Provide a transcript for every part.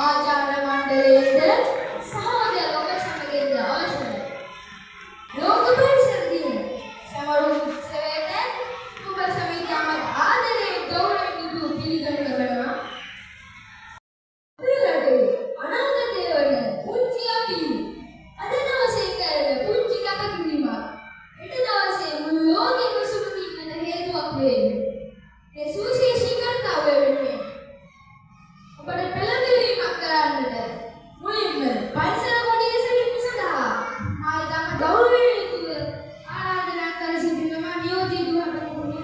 ආචාර්ය මණ්ඩලයේද සහෝදර ඔබ සමගින්ද අවසරයි. ලෝක පරිසර දින සමරු උත්සවයට ඔබ සමිතියමත් ආදරයෙන් ගෞරවයෙන් යුතු පිළිගනු ලබනවා. අනාගතයේ වන පුංචි අපි අද දවසේ කරන පුංචි කටකිරීමක් හෙට දවසේ මුළු ලෝකෙම සුඛින්නට හේතුවක් වේ. ඒ සුවිශේෂී කර්තව්‍ය වෙන්නේ ඔබට පෙළඹවීමක් කරන්නට මුලින්ම පරිසර කොටිය සැලීම සඳහා මා ඉතාම ගෞරවයෙන් යුතුව ආරාධනා කර සිටිනවා නියෝජිත දුහකතුමනි.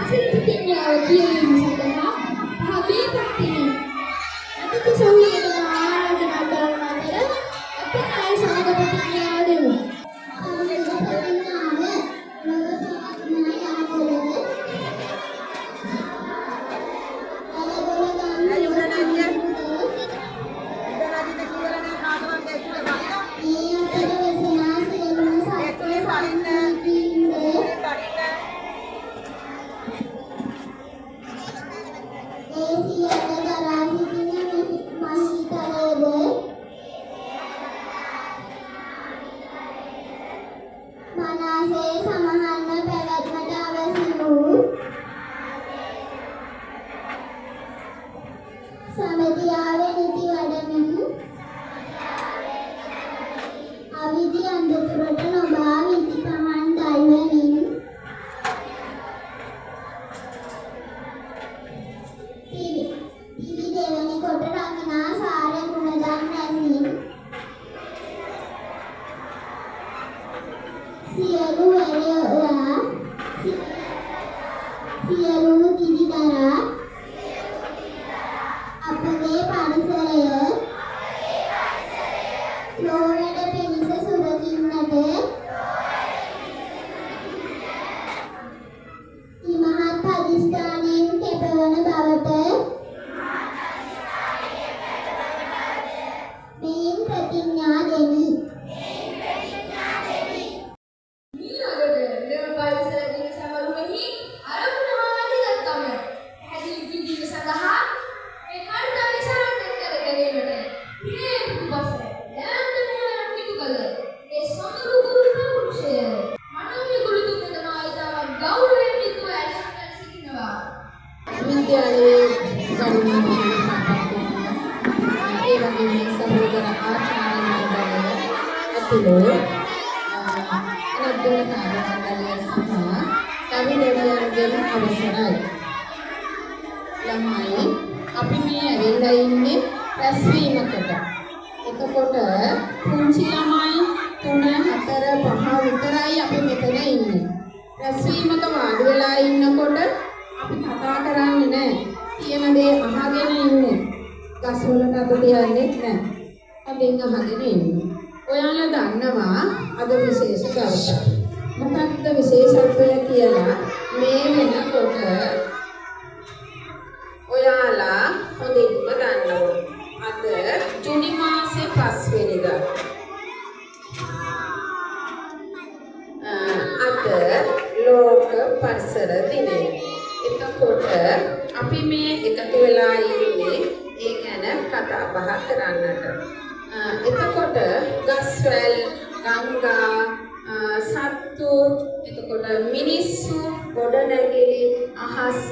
Sepertinya kirim saudara, habis ini. Nanti kesulitan dengan agar mata, apa naik sama kepentingan ada. අපි මේ ඇවිල්ලා ඉන්නේ රැස්වීමකට. එතකොට පුංචි ළමයි 3 4 5 විතරයි අපි මෙතන ඉන්නේ. රැස්වීමක වාඩි වෙලා ඉන්නකොට අපි කතා කරන්නේ නැහැ. කියන දේ අහගෙන ඉන්නේ. ගස් වලට අත තියන්නේ නැහැ. අදින් අහගෙන ඉන්නේ. ඔයාලා දන්නවා අද විශේෂ දවසක්. මොකක්ද විශේෂත්වය කියලා මේ වෙනකොට ඔයාලා හොඳින්ම දන්නවා. අද ජූනි මාසේ 5 වෙනිදා. අද ලෝක පරිසර දිනය. එතකොට අපි මේ එකතු වෙලා ඉන්නේ ඒ ගැන කතා බහ කරන්නට. එතකොට ගස්වැල්, ගංගා, සත්තු, එතකොට මිනිස්සු, ගොඩනැගිලි, අහස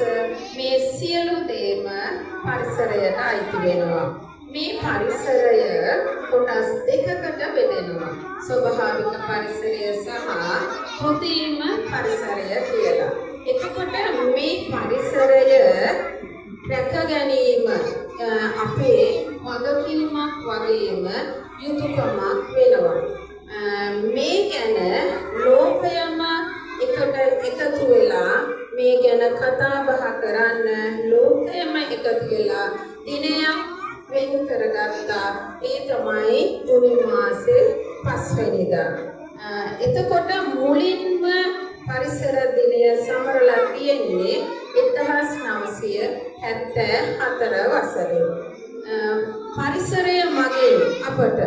මේ සියලු දේම පරිසරයට අයිති වෙනවා. මේ පරිසරය කොටස් දෙකකට බෙදෙනවා. ස්වභාවික පරිසරය සහ කෘත්‍රිම පරිසරය කියලා. එතකොට මේ පරිසරය රැක ගැනීම අපේ වගකීමක් වගේම යුතුයකමක් වෙනවා. මේ ගැන ලෝකයම එකතු වෙලා මේ ගැන කතා බහ කරන්න ලෝකයම එකතු වෙලා දිනයක් වෙන් කරගත්තා. ඒ තමයි ජුනි මාසේ 5 වෙනිදා. එතකොට මුලින්ම පරිසර දිනය සමරලා තියෙන්නේ 1974 වසරේ. පරිසරය මගින් අපට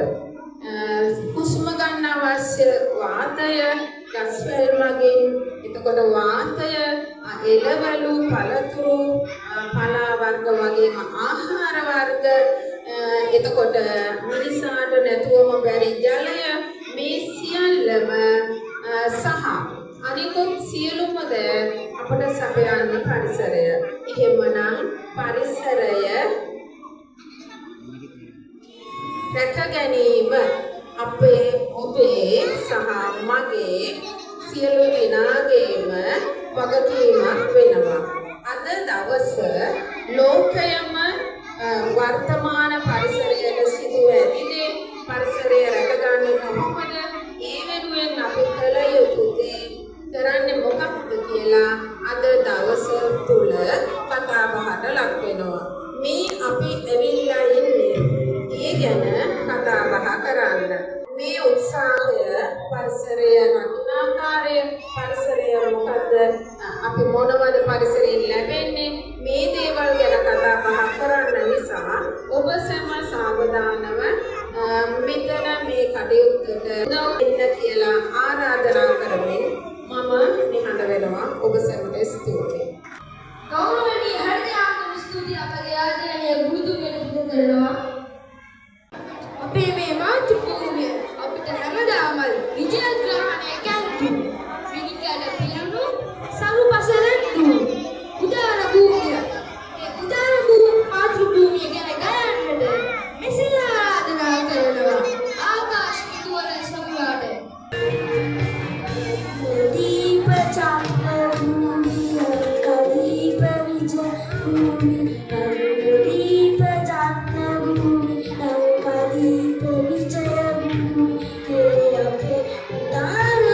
හුස්ම ගන්න අවශ්‍ය වාතය, ගස්වැල් මගින්, එතකොට වාතය, එළවලු, පළතුරු, පලා වර්ග වගේම ආහාර වර්ග, එතකොට මිනිසාට නැතුවම බැරි ජලය, මේ සියල්ලම සහ අනිකුත් සියලුම දේ අපට සපයන්නේ පරිසරය. එහෙමනම් පරිසරය රැක ගැනීම අපේ ඔබේ සහ මගේ සියලු දෙනාගේම වගකීමක් වෙනවා. අද දවස ලෝකයම වර්තමාන පරිසරයට සිදුව ඇතිදේ පරිසරය රැකගන්නේ කොහොමද? ඒ වෙනුවෙන් අපි කළ යුතු දේ කරන්නේ මොකක්ද කියලා අද දවස තුල කතා බහට ලක් වෙනවා. මේ අපි ඇවිල්ලා ඉන්නේ ඒ ගැන කතා බහ කරන්න. මේ උත්සාහය පරිසරය රකින්නාකාරය, පරිසරය මොකද්ද, අපි මොනවද පරිසරයෙන් ලැබෙන්නේ, මේ දේවල් ගැන කතා බහ කරන්න නිසා ඔබ සැම සාවධානව මෙතන මේ කටයුත්තට උදව් වෙන්න කියලා ආරාධනා කරමින් මම නිහඬ වෙනවා. ඔබ සැමට ස්තුතියි. ගෞරවනීය හෘදයාන්තම ස්තුතිය අපගේ ආදරණීය ගුරුතුමියට පුද කරනවා. අපේ මේ මාතෘ භූමිය අපිට හැමදාම විජයග්‍රහණය කැඳු විනිකඩ පිරුණු සරුපසලෙන්තු උදාර භූමිය. ඒ උදාර මාතෘ භූමිය ගැන ගයන්නට මෙසේ ආරාධනා කරනවා ආකාශ විදුවල සමුරාට. දීප චක්‍ර භූමිය කදීප විජ භූමිය දීප චක්‍ර භූමිය දීප විජය භූමිය අපේ උදාර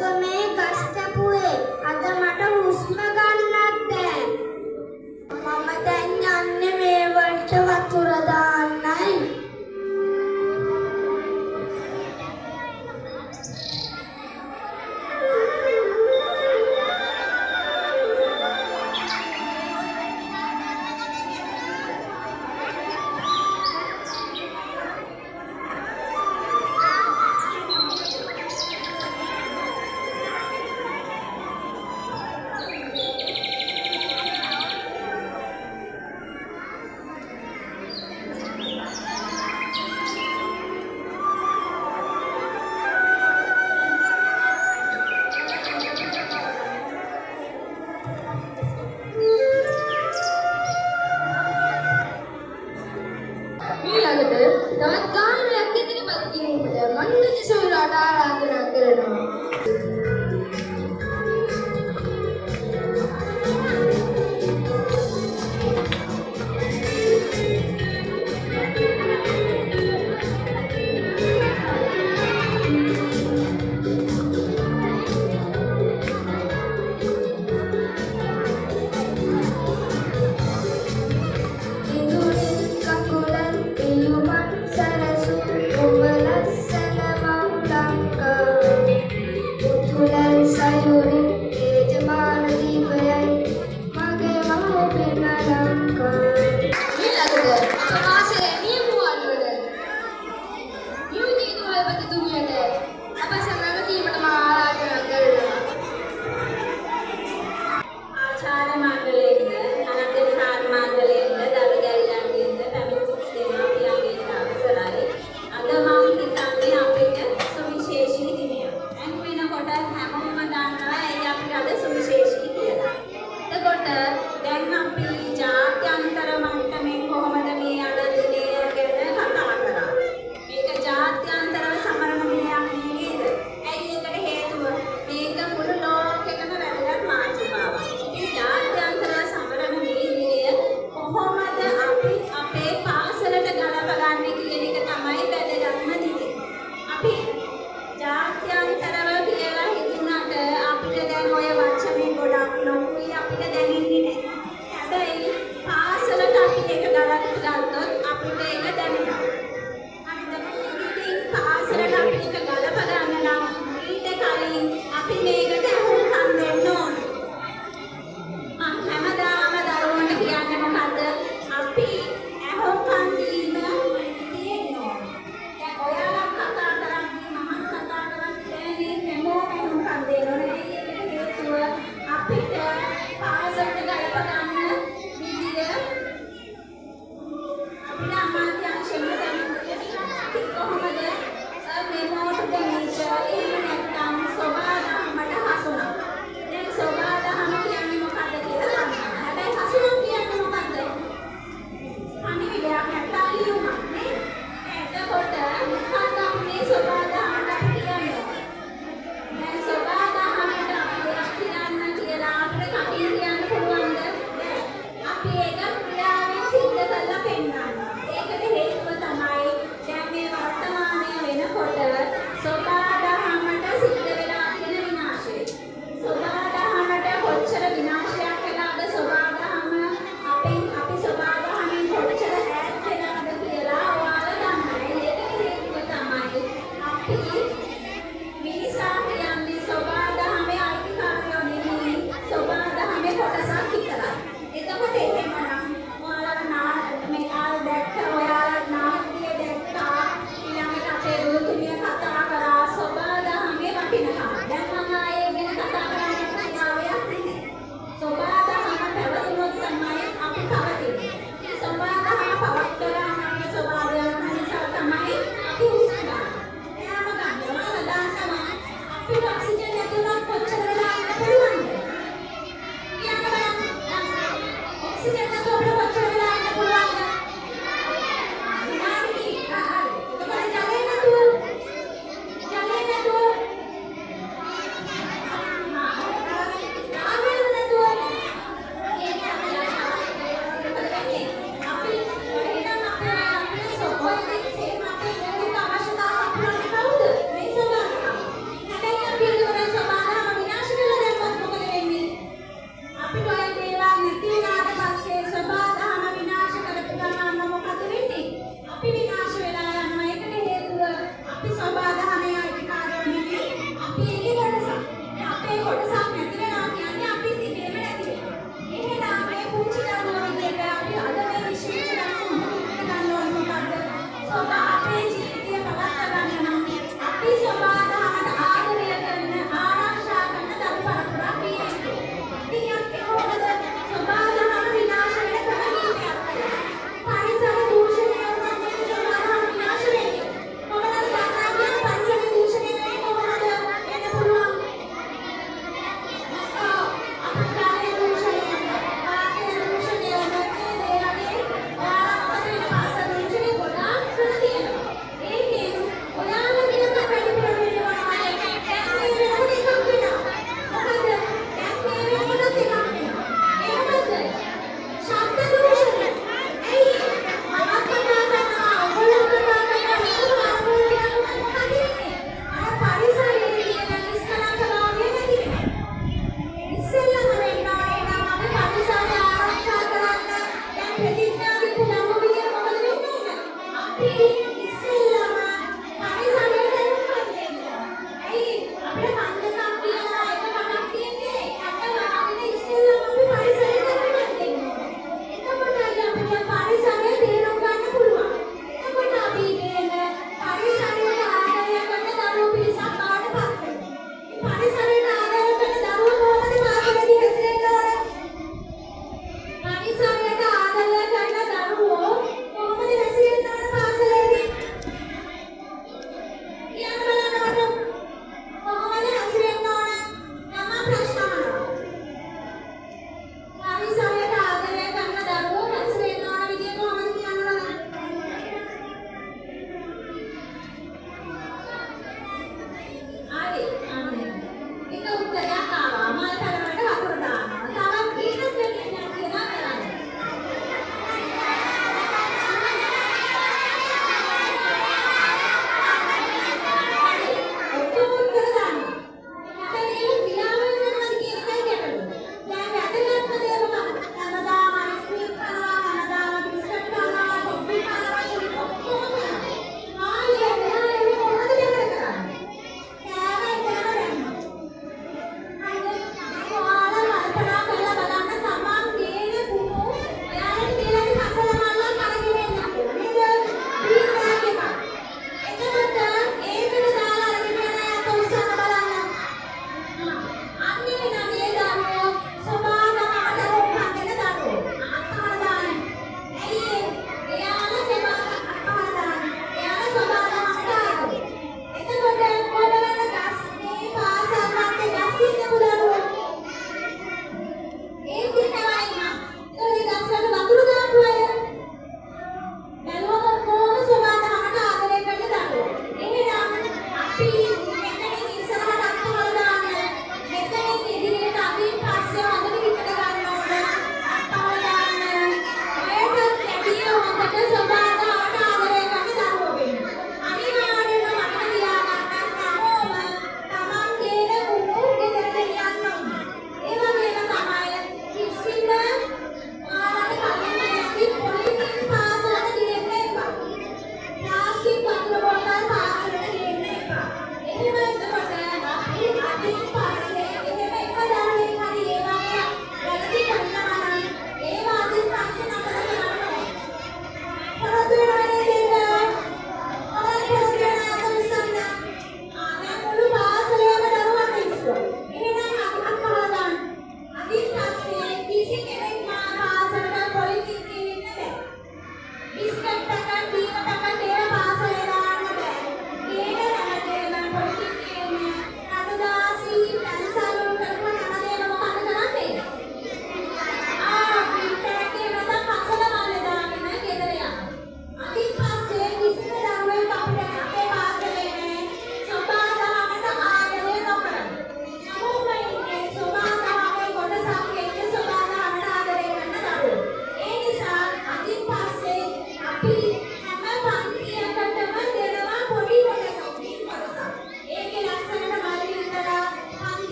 ගෞතමේ කස්තපුවේ අද මට හුස්ම ගන්නත් බෑ. මම දැන් යන්නේ මේ වලට වතුර දාන්නයි. ඊළඟට තවත් ගානක් ඉදිරිපත් කිරීමට මණ්ඩල සොයුරාට ආරාධනා කරනවා. කොහොමද මේ මොහොතේ මේචර් එහෙම නැත්නම් සෝබා මට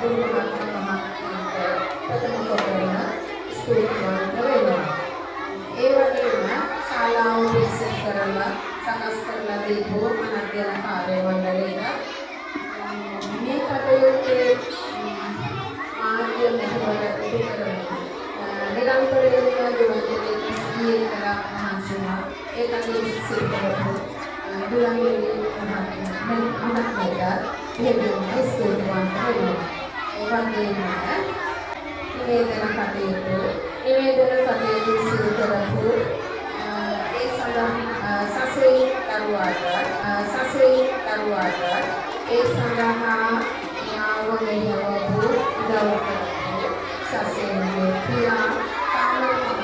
ගුරුතුමා මහත්මයාට ප්‍රථම කොටන ස්තුතිවන්ත වෙනවා. ඒ වගේම ශාලාව විසින් කරලා සකස් කරලා දීපු අනධ්‍යයන කාර්ය මණ්ඩලයට මේ කටයුත්තේ මාධ්‍ය මෙහෙවර ඉදි කරනවා. නිරන්තරයෙන්ම දුරදෙණි සිහිය කළා මහන්සියලා ඒ කටයුතු සිදු කරපු දුරංගලී මහත්මයාට දෙවියන්ගේ ස්තුතිවන්ත වෙනවා. ඒ වගේම නිවේදන කටයුතු සිදු කරපු ඒ සඳහා සසරේ දරුවාට ඒ සඳහා යාව මෙහෙවපු උදව් කරපු සසරේ පියා කාමරකට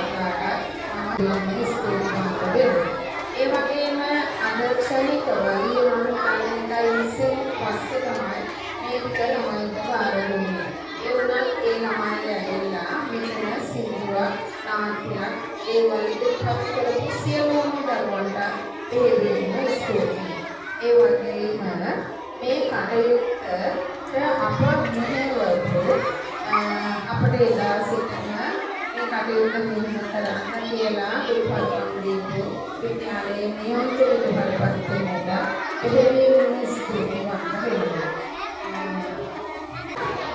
ස්තුතිවන්ත වෙනවා. ඒ වගේම අද ක්ෂණිකව ඊළඟ කාලෙන්දයි විසින් පස්සේ තමයි මේ ටික ළමයින්ට බාර දුන්නේ. ඒ වුණත් ඒ ළමයි ඇවිල්ලා මෙතන සිංදුවක් නාට්‍යයක් ඒ වලට පත් කරපු සියලුම දරුවන්ට දෙවියන්ට ස්තුතියි. ඒ වගේම මේ කටයුත්ත අප මෙහෙවපු අපට එදා සිටින මේ කටයුත්ත මෙහෙම කරන්න කියලා උපකරණ දීපු විද්‍යාලයේ නියෝජිත බලපත්‍රයට දෙවියන්ට ස්තුතිවන්ත වෙනවා.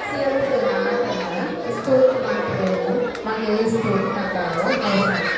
සියලු දෙනාටම ස්තුතිවන්ත වෙනවා. මගේ ස්තුති කතාව අවසන්.